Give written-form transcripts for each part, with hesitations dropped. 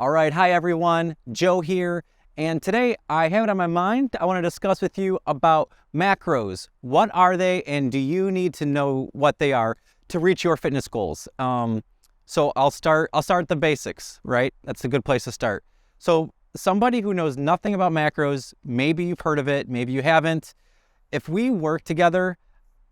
All right, hi everyone, Joe here, and today I have it on my mind. I want to discuss with you about macros. What are they, and do you need to know what they are to reach your fitness goals? So I'll start at the basics, right? That's a good place to start. So somebody who knows nothing about macros, maybe you've heard of it, maybe you haven't. If we work together,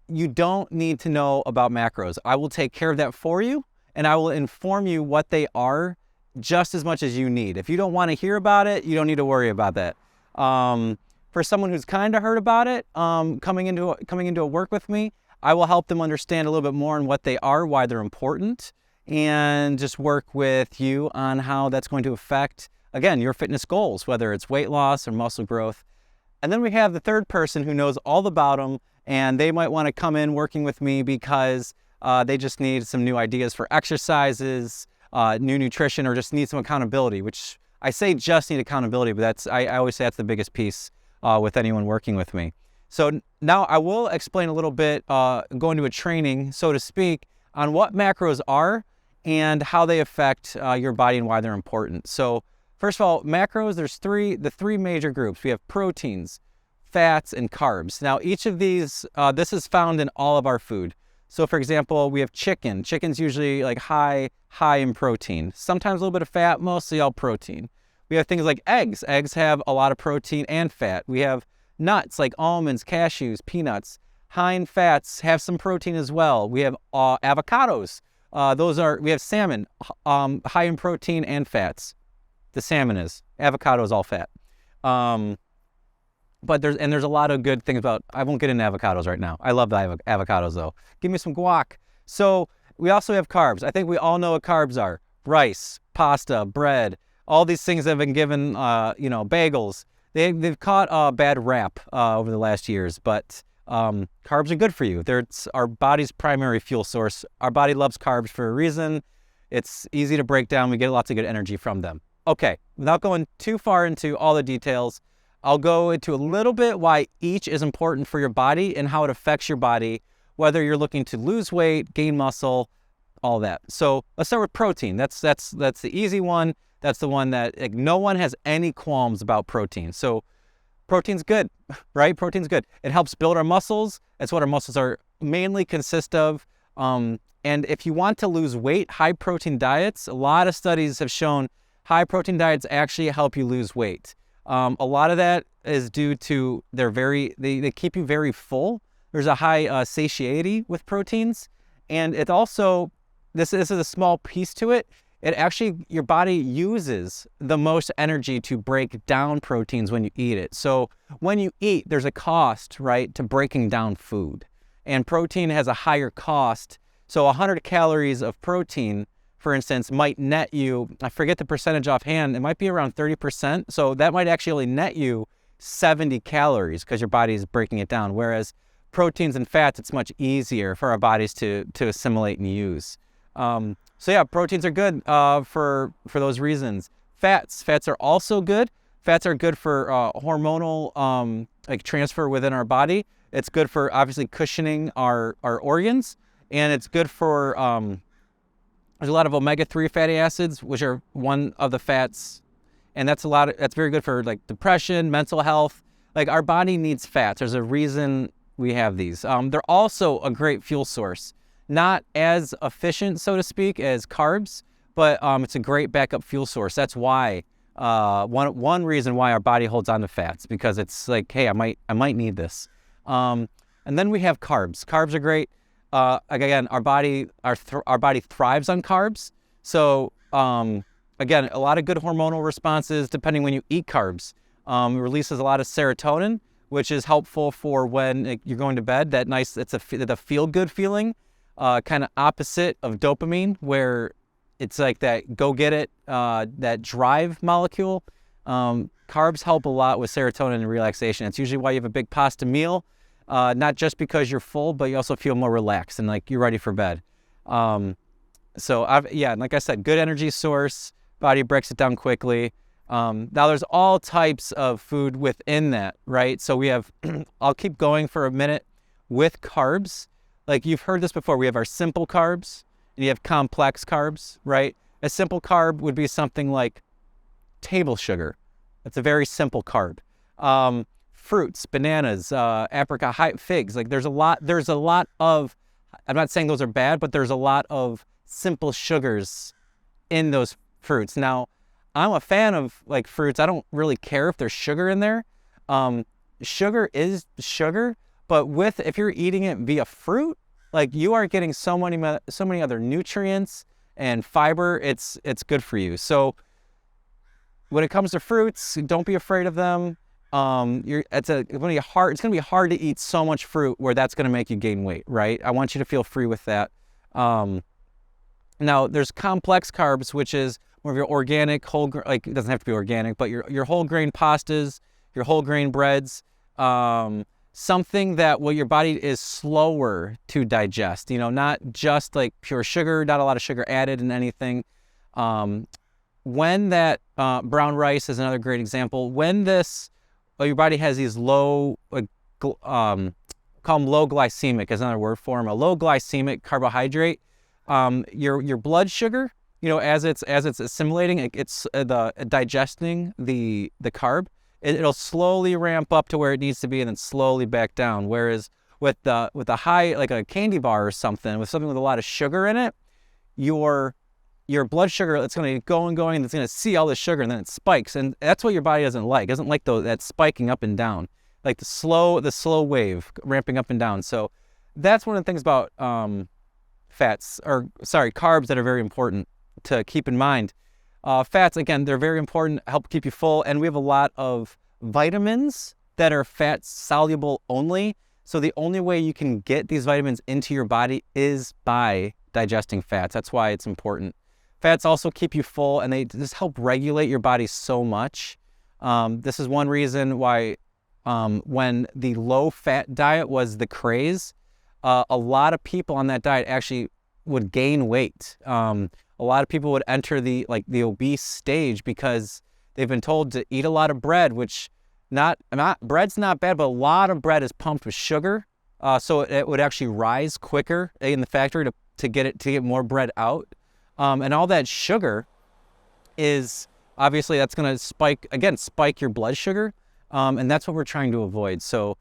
you don't need to know about macros. I will take care of that for you, and I will inform you what they are just as much as you need. If you don't want to hear about it, you don't need to worry about that. For someone who's kind of heard about it, coming into a work with me, I will help them understand a little bit more on what they are, why they're important, and just work with you on how that's going to affect, again, your fitness goals, whether it's weight loss or muscle growth. And then we have the third person who knows all about them, and they might want to come in working with me because they just need some new ideas for exercises, new nutrition, or just need some accountability, which I say just need accountability, but I always say that's the biggest piece with anyone working with me. So now I will explain a little bit, go into a training, so to speak, on what macros are and how they affect your body and why they're important. So first of all, macros, there's the three major groups. We have proteins, fats, and carbs. Now each of these, this is found in all of our food. So for example, we have chicken. Chicken's usually like high in protein. Sometimes a little bit of fat, mostly all protein. We have things like eggs. Eggs have a lot of protein and fat. We have nuts like almonds, cashews, peanuts. High in fats, have some protein as well. We have avocados. We have salmon, high in protein and fats. The salmon is. Avocado is all fat. But there's a lot of good things about, I won't get into avocados right now. I love the avocados though. Give me some guac. So we also have carbs. I think we all know what carbs are. Rice, pasta, bread, all these things that have been given, bagels. They've caught a bad rap over the last years, but carbs are good for you. They're our body's primary fuel source. Our body loves carbs for a reason. It's easy to break down. We get lots of good energy from them. Okay, without going too far into all the details, I'll go into a little bit why each is important for your body and how it affects your body, whether you're looking to lose weight, gain muscle, all that. So let's start with protein. That's the easy one. That's the one that no one has any qualms about protein. So protein's good, right? Protein's good. It helps build our muscles. That's what our muscles are mainly consist of. And if you want to lose weight, high protein diets, a lot of studies have shown high protein diets actually help you lose weight. A lot of that is due to they keep you very full. There's a high satiety with proteins. And it also, this is a small piece to it. It actually, your body uses the most energy to break down proteins when you eat it. So when you eat, there's a cost, right, to breaking down food. And protein has a higher cost. So 100 calories of protein, for instance, might net you, I forget the percentage offhand, it might be around 30%. So that might actually net you 70 calories because your body is breaking it down. Whereas proteins and fats, it's much easier for our bodies to assimilate and use. So yeah, proteins are good for those reasons. Fats are also good. Fats are good for hormonal like transfer within our body. It's good for obviously cushioning our organs, and it's good for there's a lot of omega-3 fatty acids, which are one of the fats, and that's very good for like depression, mental health. Like our body needs fats. There's a reason we have these. They're also a great fuel source. Not as efficient, so to speak, as carbs, but it's a great backup fuel source. That's why one reason why our body holds on to fats, because it's like, hey, I might need this. And then we have carbs. Carbs are great. Again, our body thrives on carbs. So again, a lot of good hormonal responses depending when you eat carbs. It releases a lot of serotonin, which is helpful for when you're going to bed. It's the feel-good feeling. Kind of opposite of dopamine, where it's like that go get it, that drive molecule. Carbs help a lot with serotonin and relaxation. It's usually why you have a big pasta meal, not just because you're full, but you also feel more relaxed and like you're ready for bed. Like I said, good energy source, body breaks it down quickly. Now there's all types of food within that, right? So we have, I'll keep going for a minute with carbs. Like you've heard this before, we have our simple carbs and you have complex carbs, right? A simple carb would be something like table sugar. That's a very simple carb. Fruits, bananas, apricot, figs. Like there's a lot of, I'm not saying those are bad, but there's a lot of simple sugars in those fruits. Now, I'm a fan of like fruits. I don't really care if there's sugar in there. Sugar is sugar, but if you're eating it via fruit, like you are getting so many other nutrients and fiber. It's good for you. So when it comes to fruits, don't be afraid of them. It's gonna be hard to eat so much fruit where that's gonna make you gain weight, right? I want you to feel free with that. Now there's complex carbs, which is more of your organic like it doesn't have to be organic, but your whole grain pastas, your whole grain breads, something that your body is slower to digest. You know, not just like pure sugar, not a lot of sugar added in anything. When that brown rice is another great example. When your body has these low, call them low glycemic is another word for them, a low glycemic carbohydrate. Your blood sugar, you know, as it's assimilating, it's digesting the carb. It'll slowly ramp up to where it needs to be and then slowly back down. Whereas with a high, like a candy bar or something, with a lot of sugar in it, your blood sugar, it's going to go and going, and it's going to see all the sugar, and then it spikes. And that's what your body doesn't like. It doesn't like that spiking up and down, like the slow wave ramping up and down. So that's one of the things about carbs that are very important to keep in mind. Fats, again, they're very important, help keep you full. And we have a lot of vitamins that are fat soluble only. So the only way you can get these vitamins into your body is by digesting fats. That's why it's important. Fats also keep you full, and they just help regulate your body so much. This is one reason why when the low-fat diet was the craze, a lot of people on that diet actually would gain weight. A lot of people would enter the obese stage because they've been told to eat a lot of bread, which bread's not bad, but a lot of bread is pumped with sugar, so it would actually rise quicker in the factory to get more bread out. And all that sugar is obviously that's going to spike your blood sugar, and that's what we're trying to avoid. So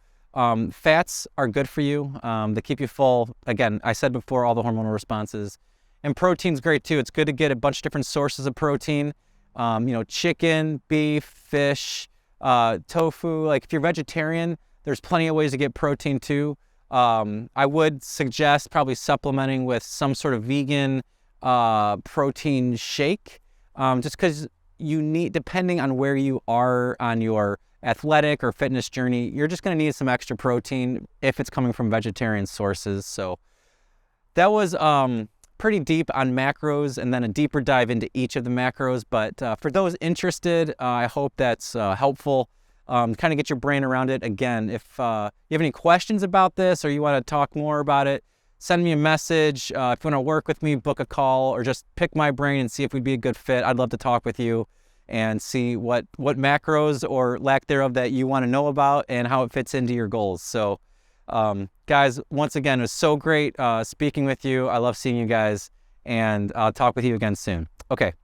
fats are good for you. They keep you full. Again, I said before, all the hormonal responses. And protein's great too. It's good to get a bunch of different sources of protein. You know, chicken, beef, fish, tofu. Like if you're vegetarian, there's plenty of ways to get protein too. I would suggest probably supplementing with some sort of vegan protein shake, just because you need, depending on where you are on your athletic or fitness journey, you're just going to need some extra protein if it's coming from vegetarian sources. So that was pretty deep on macros, and then a deeper dive into each of the macros. But for those interested, I hope that's helpful. Kind of get your brain around it. Again, if you have any questions about this or you want to talk more about it, send me a message. If you want to work with me, book a call, or just pick my brain and see if we'd be a good fit. I'd love to talk with you and see what macros or lack thereof that you want to know about and how it fits into your goals. So guys, once again, it was so great speaking with you. I love seeing you guys, and I'll talk with you again soon. Okay.